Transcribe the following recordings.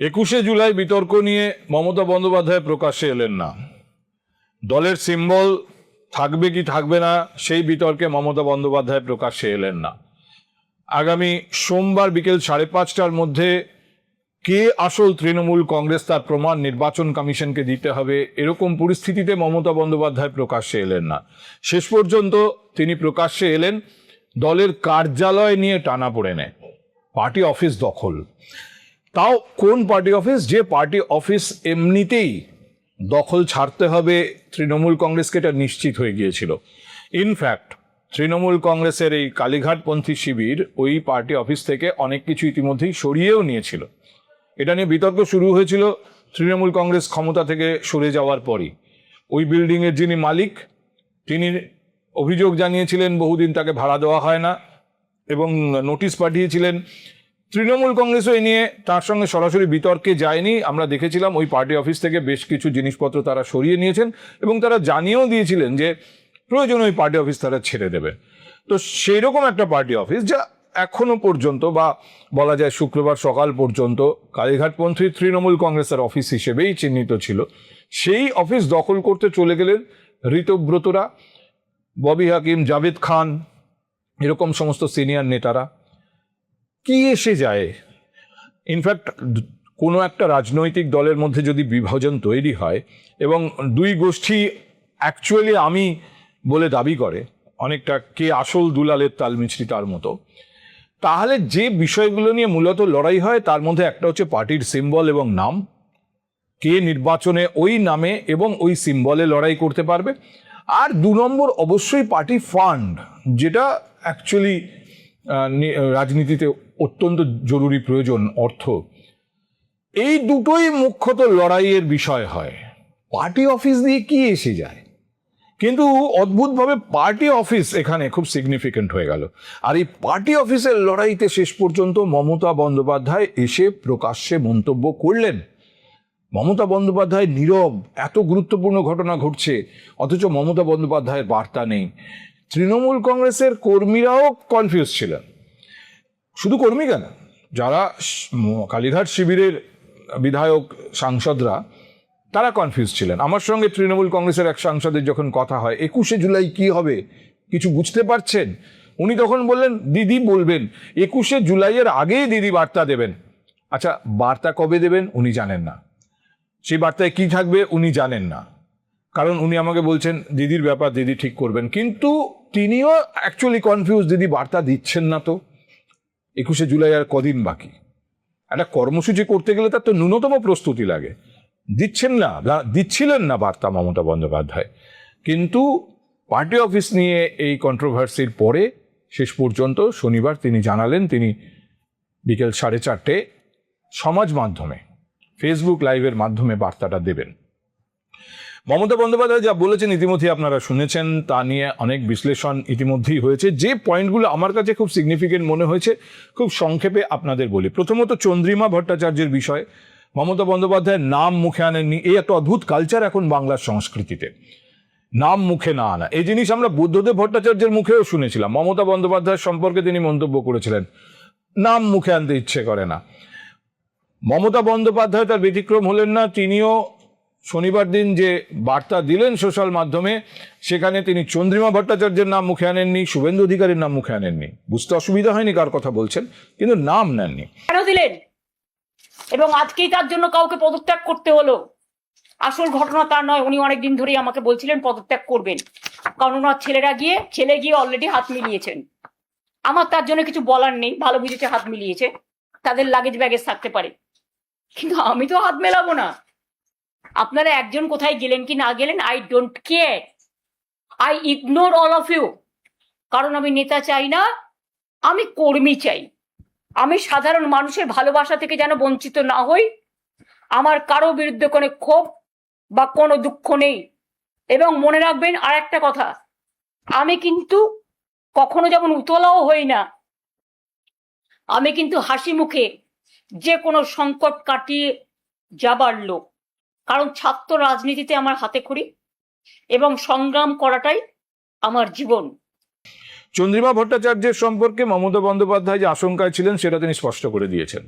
21শে জুলাই বিতর্ক নিয়ে মমতা বন্দ্যোপাধ্যায় প্রকাশ্যে এলেন না। দলের সিম্বল থাকবে কি থাকবে না সেই বিতর্কে মমতা বন্দ্যোপাধ্যায় প্রকাশ্যে এলেন না। আগামী সোমবার বিকেল 5:30টার মধ্যে কে আসল তৃণমূল কংগ্রেস তার প্রমাণ নির্বাচন কমিশনকে দিতে হবে, এরকম পরিস্থিতিতে মমতা বন্দ্যোপাধ্যায় প্রকাশ্যে এলেন না। শেষ পর্যন্ত তিনি প্রকাশ্যে এলেন দলের কার্যালয় নিয়ে টানাপোড়েনে, পার্টি অফিস দখল। তাও কোন পার্টি অফিস? যে পার্টি অফিস এমনিতেই দখল ছাড়তে হবে তৃণমূল কংগ্রেসকে, এটা নিশ্চিত হয়ে গিয়েছিল। ইনফ্যাক্ট তৃণমূল কংগ্রেসের এই কালীঘাটপন্থী শিবির ওই পার্টি অফিস থেকে অনেক কিছু ইতিমধ্যেই সরিয়েও নিয়েছিল। এটা নিয়ে বিতর্ক শুরু হয়েছিল তৃণমূল কংগ্রেস ক্ষমতা থেকে সরে যাওয়ার পরই। ওই বিল্ডিংয়ের যিনি মালিক তিনি অভিযোগ জানিয়েছিলেন বহুদিন তাকে ভাড়া দেওয়া হয় না এবং নোটিশ পাঠিয়েছিলেন। তৃণমূল কংগ্রেসও এ নিয়ে তার সঙ্গে সরাসরি বিতর্কে যায়নি। আমরা দেখেছিলাম ওই পার্টি অফিস থেকে বেশ কিছু জিনিসপত্র তারা সরিয়ে নিয়েছেন এবং তারা জানিয়েও দিয়েছিলেন যে প্রয়োজন ওই পার্টি অফিস তারা ছেড়ে দেবে। তো সেই রকম একটা পার্টি অফিস যা এখনো পর্যন্ত বা বলা যায় শুক্রবার সকাল পর্যন্ত কালীঘাটপন্থী তৃণমূল কংগ্রেসের অফিস হিসেবেই চিহ্নিত ছিল, সেই অফিস দখল করতে চলে গেলেন ঋতব্রতরা, ববি হাকিম, জাভেদ খান, এরকম সমস্ত সিনিয়র নেতারা। কি এসে যায়? ইনফ্যাক্ট কোনো একটা রাজনৈতিক দলের মধ্যে যদি বিভাজন তৈরি হয় এবং দুই গোষ্ঠী অ্যাকচুয়ালি আমি বলে দাবি করে, অনেকটা কে আসল দুলালের তাল মিছরি তার মতো, তাহলে যে বিষয়গুলো নিয়ে মূলত লড়াই হয় তার মধ্যে একটা হচ্ছে পার্টির সিম্বল এবং নাম। কে নির্বাচনে ওই নামে এবং ওই সিম্বলে লড়াই করতে পারবে। আর 2 নম্বর অবশ্যই পার্টি ফান্ড, যেটা অ্যাকচুয়ালি রাজনীতিতে অত্যন্ত জরুরি প্রয়োজন, অর্থ। এই দুটোই মুখ্যত লড়াইয়ের বিষয় হয়। পার্টি অফিস দিয়ে কি এসে যায়? কিন্তু অদ্ভুতভাবে পার্টি অফিস এখানে খুব সিগনিফিকেন্ট হয়ে গেল। আর এই পার্টি অফিসের লড়াইতে শেষ পর্যন্ত মমতা বন্দ্যোপাধ্যায় এসে প্রকাশ্যে মন্তব্য করলেন। মমতা বন্দ্যোপাধ্যায় নীরব, এত গুরুত্বপূর্ণ ঘটনা ঘটছে অথচ মমতা বন্দ্যোপাধ্যায়ের বার্তা নেই। তৃণমূল কংগ্রেসের কর্মীরাও কনফিউজ ছিলেন। শুধু কর্মী কেন, যারা কালীঘাট শিবিরের বিধায়ক সাংসদরা তারা কনফিউজ ছিলেন। আমার সঙ্গে তৃণমূল কংগ্রেসের এক সাংসদের যখন কথা হয় 21শে জুলাই কি হবে কিছু বুঝতে পারছেন, উনি তখন বললেন দিদি বলবেন 21শে জুলাইয়ের আগেই দিদি বার্তা দেবেন। আচ্ছা, বার্তা কবে দেবেন উনি জানেন না, সেই বার্তায় কি থাকবে উনি জানেন না, কারণ উনি আমাকে বলছেন দিদির ব্যাপার দিদি ঠিক করবেন। কিন্তু তিনিও অ্যাকচুয়ালি কনফিউজ, দিদি বার্তা দিচ্ছেন না। তো 21শে জুলাই আর কদিন বাকি। একটা কর্মসূচি করতে গেলে তার তো ন্যূনতম প্রস্তুতি লাগে। দিচ্ছিলেন না বার্তা মমতা বন্দ্যোপাধ্যায়। কিন্তু পার্টি অফিস নিয়ে এই কন্ট্রোভার্সির পরে শেষ পর্যন্ত শনিবার তিনি জানালেন তিনি বিকেল 4:30 সমাজ মাধ্যমে ফেসবুক লাইভের মাধ্যমে বার্তাটা দেবেন। মমতা বন্দ্যোপাধ্যায় যা বলেছেন ইতিমধ্যেই আপনারা শুনেছেন, তা নিয়ে অনেক বিশ্লেষণ ইতিমধ্যেই হয়েছে। যে পয়েন্টগুলো আমার কাছে খুব সিগনিফিকেন্ট মনে হয়েছে খুব সংক্ষেপে আপনাদের বলি। প্রথমত চন্দ্রিমা ভট্টাচার্যের বিষয় মমতা বন্দ্যোপাধ্যায়ের নাম মুখে আনেননি। এই একটা অদ্ভুত কালচার এখন বাংলার সংস্কৃতিতে, নাম মুখে না আনা। এই জিনিস আমরা বুদ্ধদেব ভট্টাচার্যের মুখেও শুনেছিলাম। মমতা বন্দ্যোপাধ্যায়ের সম্পর্কে তিনি মন্তব্য করেছিলেন নাম মুখে আনতে ইচ্ছে করে না। মমতা বন্দ্যোপাধ্যায় তার ব্যতিক্রম হলেন না। তিনিও শনিবার দিন যে বার্তা দিলেন সোশ্যাল মাধ্যমে, সেখানে তিনি চন্দ্রিমা ভট্টাচার্যের নাম মুখে আনেননি, শুভেন্দু অধিকারীর নাম মুখে আনেননি। বুঝতে অসুবিধা হয়নি কার কথা বলছেন, কিন্তু নাম নেননি। কেন দিলেন? এবং আজকেই তার জন্য কাউকে পদত্যাগ করতে হলো। আসল ঘটনা তার নয়, উনি অনেকদিন ধরেই আমাকে বলছিলেন পদত্যাগ করবেন, কারণ ওনার ছেলে গিয়ে অলরেডি হাত মিলিয়েছেন। আমার তার জন্য কিছু বলার নেই, ভালো বুঝেছে হাত মিলিয়েছে, তাদের লাগেজ ব্যাগেজ থাকতে পারে, কিন্তু আমি তো হাত মেলাবো না। আপনারা একজন কোথায় গেলেন কি না গেলেন, I don't care, I ignore all of you. কারণ আমি নেতা চাই না, আমি কর্মী চাই। আমি সাধারণ মানুষের ভালোবাসা থেকে যেন বঞ্চিত না হই। আমার কারো বিরুদ্ধে কোনো ক্ষোভ বা কোনো দুঃখ নেই। এবং মনে রাখবেন আর একটা কথা, আমি কিন্তু কখনো যেমন উতলাও হই না, আমি কিন্তু হাসি মুখে যে কোনো সংকট কাটিয়ে যাবার লোক। কারণ ছাত্র রাজনীতিতে আমার হাতে খড়ি এবং সংগ্রাম করাটাই আমার জীবন। চন্দ্রিমা ভট্টাচার্যের সম্পর্কে মমতা বন্দ্যোপাধ্যায় যে আশঙ্কায় ছিলেন সেটা তিনি স্পষ্ট করে দিয়েছেন।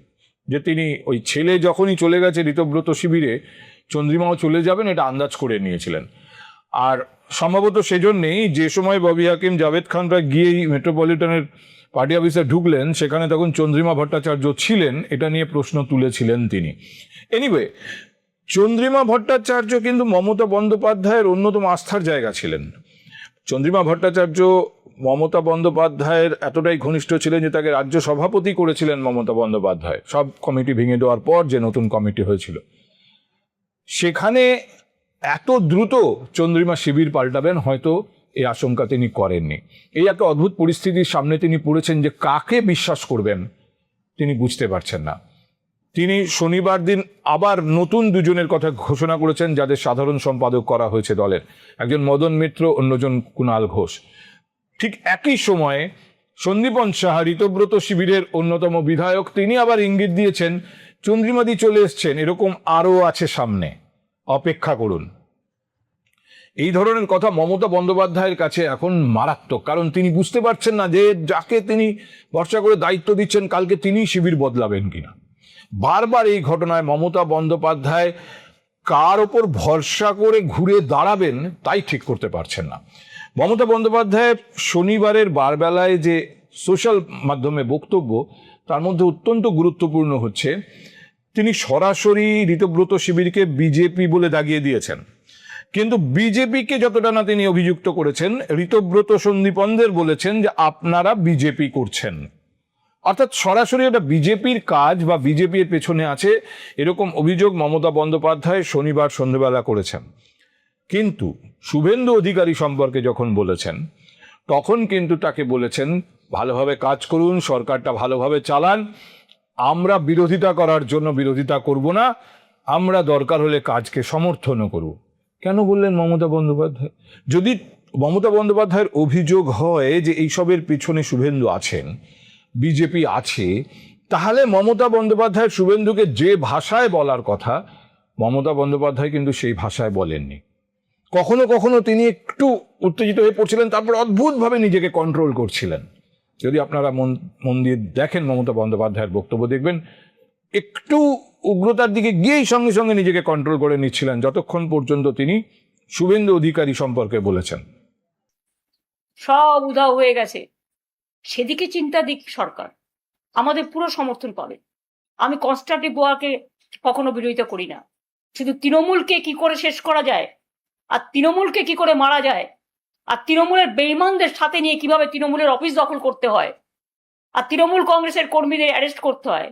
যে তিনি ওই ছেলে যখনই চলে গেছে ঋতব্রত শিবিরে, চন্দ্রিমাও চলে যাবেন, এটা আন্দাজ করে নিয়েছিলেন। আর সম্ভবত সেজন্যেই যে সময় ববি হাকিম, জাভেদ খানরা গিয়েই মেট্রোপলিটনের পার্টি অফিসে ঢুকলেন, সেখানে তখন চন্দ্রিমা ভট্টাচার্য ছিলেন, এটা নিয়ে প্রশ্ন তুলেছিলেন তিনি। এনিওয়ে, চন্দ্রিমা ভট্টাচার্য কিন্তু মমতা বন্দ্যোপাধ্যায়ের অন্যতম আস্থার জায়গা ছিলেন। চন্দ্রিমা ভট্টাচার্য মমতা বন্দ্যোপাধ্যায়ের এতটাই ঘনিষ্ঠ ছিলেন যে তাকে রাজ্য সভাপতি করেছিলেন মমতা বন্দ্যোপাধ্যায়, সব কমিটি ভেঙে দেওয়ার পর যে নতুন কমিটি হয়েছিল। সেখানে এত দ্রুত চন্দ্রিমা শিবির পাল্টাবেন হয়তো এই আশঙ্কা তিনি করেননি। এই একটা অদ্ভুত পরিস্থিতির সামনে তিনি পড়েছেন যে কাকে বিশ্বাস করবেন তিনি বুঝতে পারছেন না। তিনি শনিবার দিন আবার নতুন দুজনের কথা ঘোষণা করেছেন যাদের সাধারণ সম্পাদক করা হয়েছে দলের, একজন মদন মিত্র, অন্যজন কুণাল ঘোষ। ঠিক একই সময়ে সন্দীপন সাহা, ঋতব্রত শিবিরের অন্যতম বিধায়ক, তিনি আবার ইঙ্গিত দিয়েছেন চন্দ্রিমাদি চলে এসছেন, এরকম আরও আছে সামনে, অপেক্ষা করুন। এই ধরনের কথা মমতা বন্দ্যোপাধ্যায়ের কাছে এখন মারাত্মক, কারণ তিনি বুঝতে পারছেন না যে যাকে তিনি ভরসা করে দায়িত্ব দিচ্ছেন কালকে তিনি শিবির বদলাবেন কিনা। বারবার এই ঘটনায় মমতা বন্দ্যোপাধ্যায় কার ওপর ভরসা করে ঘুরে দাঁড়াবেন তাই ঠিক করতে পারছেন না। মমতা বন্দ্যোপাধ্যায় শনিবারের বারবেলায় যে সোশ্যাল মাধ্যমে বক্তব্য, তার মধ্যে অত্যন্ত গুরুত্বপূর্ণ হচ্ছে তিনি সরাসরি ঋতব্রত শিবিরকে বিজেপি বলে দাগিয়ে দিয়েছেন, কিন্তু বিজেপিকে যতটা না তিনি অভিযুক্ত করেছেন, ঋতব্রত সন্দীপনদের বলেছেন যে আপনারা বিজেপি করছেন। অর্থাৎ সরাসরি এটা বিজেপির কাজ বা বিজেপির পেছনে আছে, এরকম অভিযোগ মমতা বন্দ্যোপাধ্যায় শনিবার সন্ধ্যেবেলা করেছেন। কিন্তু শুভেন্দু অধিকারী সম্পর্কে যখন বলেছেন, তখন কিন্তু তাকে বলেছেন ভালোভাবে কাজ করুন, সরকারটা ভালোভাবে চালান, আমরা বিরোধিতা করার জন্য বিরোধিতা করব না, আমরা দরকার হলে কাজকে সমর্থনও করব। কেন বললেন মমতা বন্দ্যোপাধ্যায়? যদি মমতা বন্দ্যোপাধ্যায়ের অভিযোগ হয় যে এইসবের পিছনে শুভেন্দু আছেন, বিজেপি আছে, তাহলে মমতা বন্দ্যোপাধ্যায় শুভেন্দুকে যে ভাষায় বলার কথা মমতা বন্দ্যোপাধ্যায় কিন্তু সেই ভাষায় বলেননি। কখনো কখনো তিনি একটু উত্তেজিত হয়ে পড়ছিলেন, তারপর অদ্ভুতভাবে নিজেকে কন্ট্রোল করছিলেন। যদি আপনারা মন দিয়ে দেখেন মমতা বন্দ্যোপাধ্যায়ের বক্তব্য, দেখবেন একটু উগ্রতার দিকে গিয়েই সঙ্গে সঙ্গে নিজেকে কন্ট্রোল করে নিচ্ছিলেন, যতক্ষণ পর্যন্ত তিনি শুভেন্দু অধিকারী সম্পর্কে বলেছেন। সব উধাও হয়ে গেছে, সেদিকে চিন্তা দিক সরকার, আমাদের পুরো সমর্থন পাবে। আমি কনস্ট্রাকটিভ ওয়ার্কে কখনো বিরোধিতা করি না, শুধু তৃণমূলকে কি করে শেষ করা যায়, আর তৃণমূলকে কি করে মারা যায়, আর তৃণমূলের বেঈমানদের সাথে নিয়ে কিভাবে তৃণমূলের অফিস দখল করতে হয়, আর তৃণমূল কংগ্রেসের কর্মীদের অ্যারেস্ট করতে হয়,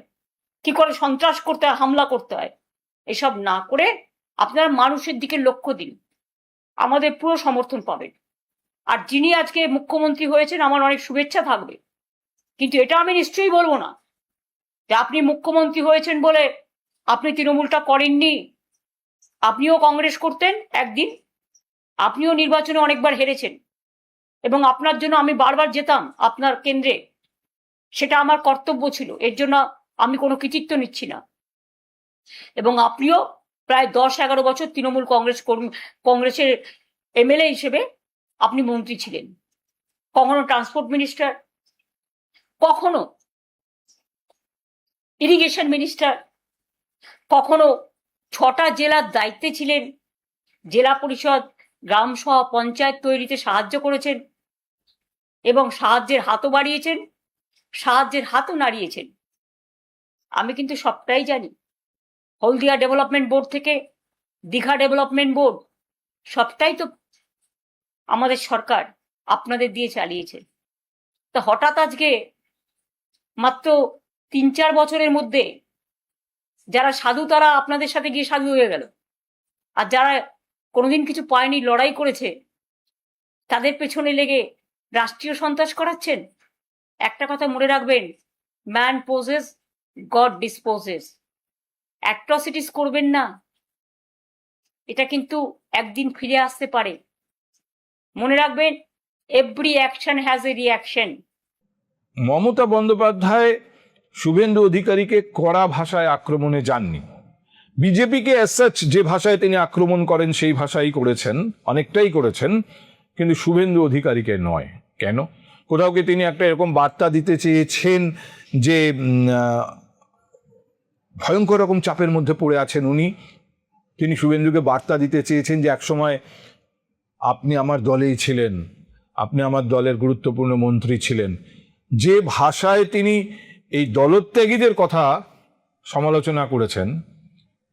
কি করে সন্ত্রাস করতে হয়, হামলা করতে হয়, এসব না করে আপনারা মানুষের দিকে লক্ষ্য দিন, আমাদের পুরো সমর্থন পাবেন। আর যিনি আজকে মুখ্যমন্ত্রী হয়েছেন, আমার অনেক শুভেচ্ছা থাকবে, কিন্তু এটা আমি নিশ্চয়ই বলবো না যে আপনি মুখ্যমন্ত্রী হয়েছেন বলে আপনি তৃণমূলটা করেননি। আপনিও কংগ্রেস করতেন একদিন, আপনিও নির্বাচনে অনেকবার হেরেছেন, এবং আপনার জন্য আমি বারবার যেতাম আপনার কেন্দ্রে, সেটা আমার কর্তব্য ছিল, এর জন্য আমি কোনো কৃতিত্ব নিচ্ছি না। এবং আপনিও প্রায় 10-11 বছর তৃণমূল কংগ্রেসের এমএলএ হিসেবে আপনি মন্ত্রী ছিলেন, কখনো ট্রান্সপোর্ট মিনিস্টার, কখনো ইরিগেশন মিনিস্টার, কখনো 6টা জেলার দায়িত্বে ছিলেন, জেলা পরিষদ, গ্রাম সভা, পঞ্চায়েত তৈরিতে সাহায্য করেছেন, এবং সাহায্যের হাতও বাড়িয়েছেন, সাহায্যের হাতও নাড়িয়েছেন। আমি কিন্তু সবটাই জানি। হলদিয়া ডেভেলপমেন্ট বোর্ড থেকে দীঘা ডেভেলপমেন্ট বোর্ড, সবটাই তো আমাদের সরকার আপনাদের দিয়ে চালিয়েছে। তা হঠাৎ আজকে মাত্র 3-4 বছরের মধ্যে যারা সাধু তারা আপনাদের সাথে গিয়ে সাধু হয়ে গেল, আর যারা কোনোদিন কিছু পায়নি, লড়াই করেছে, তাদের পেছনে লেগে রাষ্ট্রীয় সন্ত্রাস করাচ্ছেন। একটা কথা মনে রাখবেন, man poses, god disposes. Atrocities করবেন না, এটা কিন্তু একদিন ফিরে আসতে পারে। মনে রাখবেন, every action has a reaction. Mamata Bandyopadhyay Suvendu অধিকারীকে কড়া ভাষায় আক্রমণে যাননি। বিজেপিকে অ্যাজ সাচ যে ভাষায় তিনি আক্রমণ করেন সেই ভাষাই করেছেন, অনেকটাই করেছেন, কিন্তু শুভেন্দু অধিকারীকে নয়। কেন? কোথাও কি তিনি একটা এরকম বার্তা দিতে চেয়েছেন যে ভয়ঙ্কর রকম চাপের মধ্যে পড়ে আছেন উনি। তিনি শুভেন্দুকে বার্তা দিতে চেয়েছেন যে একসময় আপনি আমার দলেই ছিলেন, আপনি আমার দলের গুরুত্বপূর্ণ মন্ত্রী ছিলেন। যে ভাষায় তিনি এই দলত্যাগীদের কথা সমালোচনা করেছেন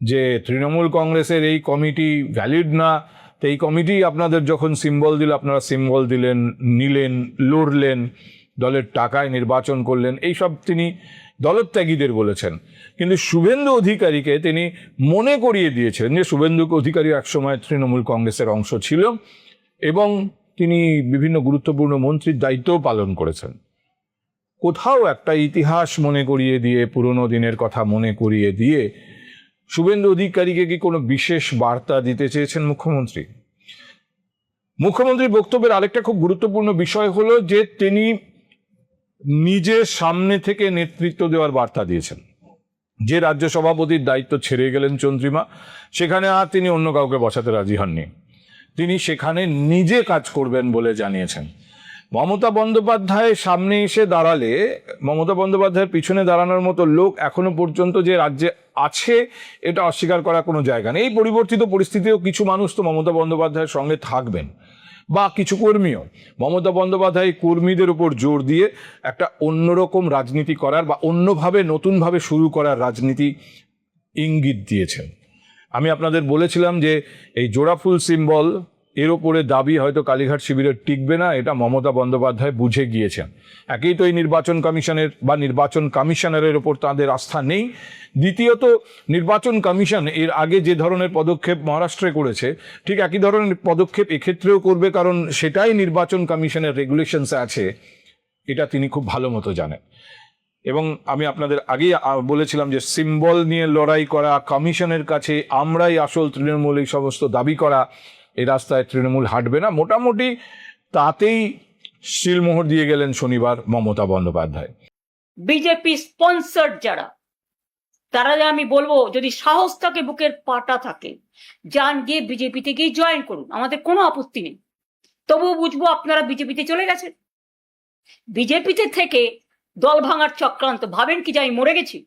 যে তৃণমূল কংগ্রেসের এই কমিটি ভ্যালিড না, তো এই কমিটি আপনাদের যখন সিম্বল দিল আপনারা সিম্বল দিলেন, নিলেন, লড়লেন, দলের টাকায় নির্বাচন করলেন, এইসব তিনি দলত্যাগীদের বলেছেন। কিন্তু শুভেন্দু অধিকারীকে তিনি মনে করিয়ে দিয়েছিলেন যে শুভেন্দু অধিকারী একসময় তৃণমূল কংগ্রেসের অংশ ছিল এবং তিনি বিভিন্ন গুরুত্বপূর্ণ মন্ত্রীর দায়িত্বও পালন করেছেন। কোথাও একটা ইতিহাস মনে করিয়ে দিয়ে, পুরনো দিনের কথা মনে করিয়ে দিয়ে শুভেন্দু অধিকারীকে কি কোনো বিশেষ বার্তা দিতে চেয়েছেন মুখ্যমন্ত্রী? মুখ্যমন্ত্রীর বক্তব্যের আরেকটা খুব গুরুত্বপূর্ণ বিষয় হলো যে তিনি নিজের সামনে থেকে নেতৃত্ব দেওয়ার বার্তা দিয়েছেন। যে রাজ্য সভাপতির দায়িত্ব ছেড়ে গেলেন চন্দ্রিমা, সেখানে আর তিনি অন্য কাউকে বসাতে রাজি হননি, তিনি সেখানে নিজে কাজ করবেন বলে জানিয়েছেন। মমতা বন্দ্যোপাধ্যায় সামনে এসে দাঁড়ালে, মমতা বন্দ্যোপাধ্যায়ের পিছনে দাঁড়ানোর মতো লোক এখনো পর্যন্ত যে রাজ্যে আছে এটা অস্বীকার করার কোনো জায়গা নেই। এই পরিবর্তিত পরিস্থিতিও কিছু মানুষ তো মমতা বন্দ্যোপাধ্যায়ের সঙ্গে থাকবেন, বা কিছু কর্মীও। মমতা বন্দ্যোপাধ্যায় কর্মীদের উপর জোর দিয়ে একটা অন্যরকম রাজনীতি করার বা অন্যভাবে নতুনভাবে শুরু করার রাজনীতি ইঙ্গিত দিয়েছেন। আমি আপনাদের বলেছিলাম যে এই জোড়াফুল সিম্বল এর ওপরে দাবি হয়তো কালীঘাট শিবিরের টিকবে না, এটা মমতা বন্দ্যোপাধ্যায় বুঝে গিয়েছেন। একেই তো এই নির্বাচন কমিশনের বা নির্বাচন কমিশনারের ওপর তাদের আস্থা নেই, দ্বিতীয়ত নির্বাচন কমিশন এর আগে যে ধরনের পদক্ষেপ মহারাষ্ট্রে করেছে ঠিক একই ধরনের পদক্ষেপ এক্ষেত্রেও করবে, কারণ সেটাই নির্বাচন কমিশনের রেগুলেশনসে আছে, এটা তিনি খুব ভালো মতো জানেন। এবং আমি আপনাদের আগেই বলেছিলাম যে সিম্বল নিয়ে লড়াই করা, কমিশনের কাছে আমরাই আসল তৃণমূল, এই সমস্ত দাবি করা, এই রাস্তায় তৃণমূল হাঁটবে না, মোটামুটি তাতেই শিলমোহর দিয়ে গেলেন শনিবার মমতা বন্দ্যোপাধ্যায়। বিজেপি স্পন্সর যারা, তারা আমি বলবো যদি সাহস থাকে, বুকের পাটা থাকে, যান গিয়ে বিজেপিতে গিয়ে জয়েন করুন, আমাদের কোনো আপত্তি নেই। তবুও বুঝবো আপনারা বিজেপিতে চলে গেছেন। বিজেপিতে থেকে দল ভাঙার চক্রান্ত, ভাবেন কি যে আমি মরে গেছি?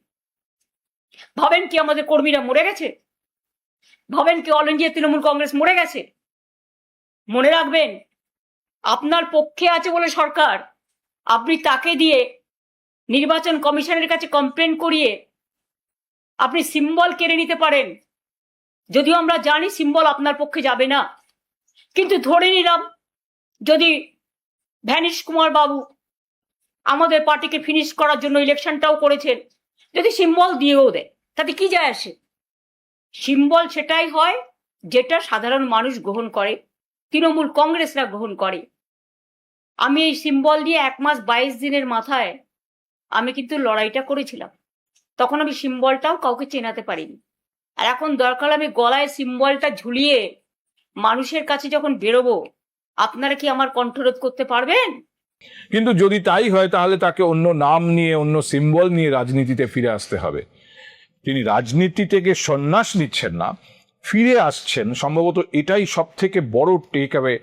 ভাবেন কি আমাদের কর্মীরা মরে গেছে? ভাবেন কি অল ইন্ডিয়া তৃণমূল কংগ্রেস মরে গেছে? মনে রাখবেন, আপনার পক্ষে আছে বলে সরকার, আপনি তাকে দিয়ে নির্বাচন কমিশনের কাছে কমপ্লেন করিয়ে আপনি সিম্বল কেড়ে নিতে পারেন। যদিও আমরা জানি সিম্বল আপনার পক্ষে যাবে না, কিন্তু ধরে নিলাম যদি ভ্যানিশ কুমার বাবু আমাদের পার্টিকে ফিনিশ করার জন্য ইলেকশনটাও করেছেন, যদি সিম্বল দিয়েও দেয় তাতে কি যায় আসে? সিম্বল সেটাই হয় যেটা সাধারণ মানুষ গ্রহণ করে, তৃণমূল কংগ্রেসরা গ্রহণ করে। আমি এই সিম্বল দিয়ে 1 মাস 22 দিনের মাথায় আমি কিন্তু লড়াইটা করেছিলাম, তখন আমি সিম্বলটাও কাউকে চেনাতে পারিনি। আর এখন দরকার আমি গলায় সিম্বলটা ঝুলিয়ে মানুষের কাছে যখন বেরোবো, আপনারা কি আমার কণ্ঠরোধ করতে পারবেন? কিন্তু যদি তাই হয় তাহলে তাকে অন্য নাম নিয়ে, অন্য সিম্বল নিয়ে রাজনীতিতে ফিরে আসতে হবে। তিনি রাজনীতি থেকে সন্ন্যাস নিচ্ছেন না, ফিরে আসছেন। সম্ভবত এটাই সব থেকে বড় টেক অ্যাওয়ে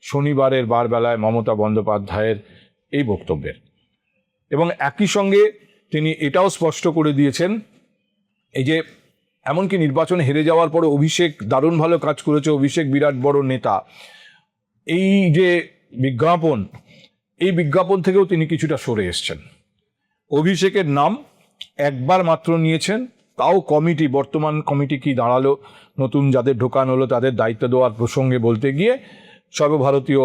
শনিবারের বারবেলায় মমতা বন্দ্যোপাধ্যায়ের এই বক্তব্যের। এবং একই সঙ্গে তিনি এটাও স্পষ্ট করে দিয়েছেন, এই যে এমনকি নির্বাচন হেরে যাওয়ার পরে অভিষেক দারুণ ভালো কাজ করেছে, অভিষেক বিরাট বড় নেতা, এই যে বিজ্ঞাপন, এই বিজ্ঞাপন থেকেও তিনি কিছুটা সরে এসছেন। অভিষেকের নাম একবার মাত্র নিয়েছেন, তাও কমিটি, বর্তমান কমিটি কি দাঁড়ালো, নতুন যাদের ঢোকানো হলো তাদের দায়িত্ব দেওয়ার প্রসঙ্গে বলতে গিয়ে সর্বভারতীয়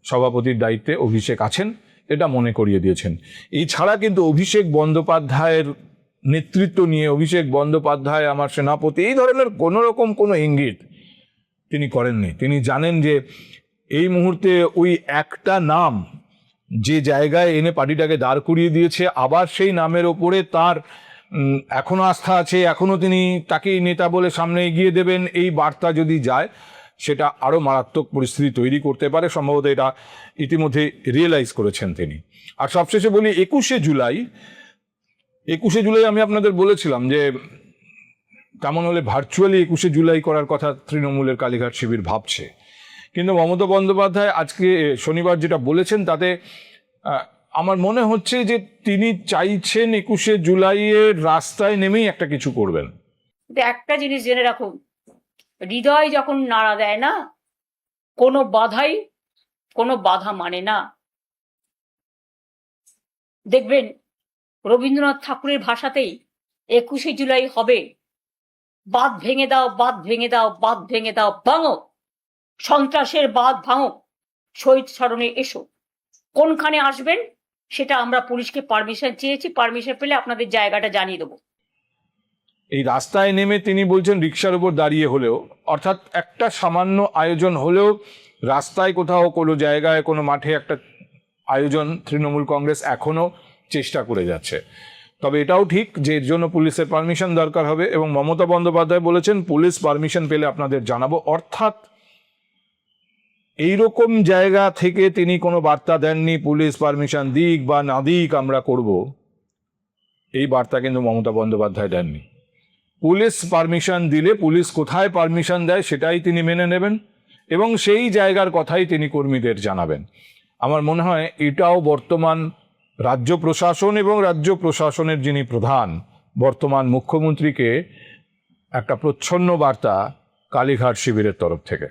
সভাপতির দায়িত্বে অভিষেক আছেন, এটা মনে করিয়ে দিয়েছেন। এছাড়া কিন্তু অভিষেক বন্দ্যোপাধ্যায়ের নেতৃত্ব নিয়ে, অভিষেক বন্দ্যোপাধ্যায় আমার সেনাপতি, এই ধরনের কোনো রকম কোনো ইঙ্গিত তিনি করেননি। তিনি জানেন যে এই মুহূর্তে ওই একটা নাম যে জায়গায় এনে পার্টিটাকে দাঁড় করিয়ে দিয়েছে, আবার সেই নামের ওপরে তার এখনো আস্থা আছে, এখনো তিনি তাকেই নেতা বলে সামনে এগিয়ে দেবেন, এই বার্তা যদি যায় সেটা আরো মারাত্মক পরিস্থিতি তৈরি করতে পারে। সম্ভবত এটা ইতিমধ্যে রিয়েলাইজ করেছেন তিনি। আর সবশেষে বলি, 21শে জুলাই আমি আপনাদের বলেছিলাম যে তেমন হলে ভার্চুয়ালি 21শে জুলাই করার কথা তৃণমূলের কালীঘাট শিবির ভাবছে। কিন্তু মমতা বন্দ্যোপাধ্যায় আজকে শনিবার যেটা বলেছেন তাতে আমার মনে হচ্ছে যে তিনি চাইছেন 21শে জুলাইয়ের রাস্তায় নেমেই একটা কিছু করবেন। কিন্তু একটা জিনিস জেনে রাখুন, হৃদয় যখন নাড়া দেয় না, কোনো বাধা মানে না। দেখবেন রবীন্দ্রনাথ ঠাকুরের ভাষাতেই 21শে জুলাই হবে, বাঁধ ভেঙে দাও, বাঁধ ভেঙে দাও, বাঁধ ভেঙে দাও, ভাঙো সন্ত্রাসের বাঁধ ভাঙো, শহীদ স্মরণে এসো। কোনখানে আসবেন সেটা আমরা পুলিশকে পারমিশন চেয়েছি, পারমিশন পেলে আপনাদের জায়গাটা জানিয়ে দেবো। এই রাস্তায় নেমে তিনি বলছেন রিক্সার উপর দাঁড়িয়ে হলেও, অর্থাৎ একটা সামান্য আয়োজন হলেও রাস্তায় কোথাও কোনো জায়গায় কোনো মাঠে একটা আয়োজন তৃণমূল কংগ্রেস এখনো চেষ্টা করে যাচ্ছে। তবে এটাও ঠিক যে এর জন্য পুলিশের পারমিশন দরকার হবে, এবং মমতা বন্দ্যোপাধ্যায় বলেছেন পুলিশ পারমিশন পেলে আপনাদের জানাবো। অর্থাৎ এইরকম জায়গা থেকে তিনি কোনো বার্তা দেননি পুলিশ পারমিশন দিক বা না দিক আমরা করব, এই বার্তা কিন্তু মমতা বন্দ্যোপাধ্যায় দেননি। পুলিশ পারমিশন দিলে পুলিশ কোথায় পারমিশন দেয় সেটাই তিনি মেনে নেবেন এবং সেই জায়গার কথাই তিনি কর্মীদের জানাবেন। আমার মনে হয় এটাও বর্তমান রাজ্য প্রশাসন এবং রাজ্য প্রশাসনের যিনি প্রধান বর্তমান মুখ্যমন্ত্রীকে একটা প্রচ্ছন্ন বার্তা কালীঘাট শিবিরের তরফ থেকে।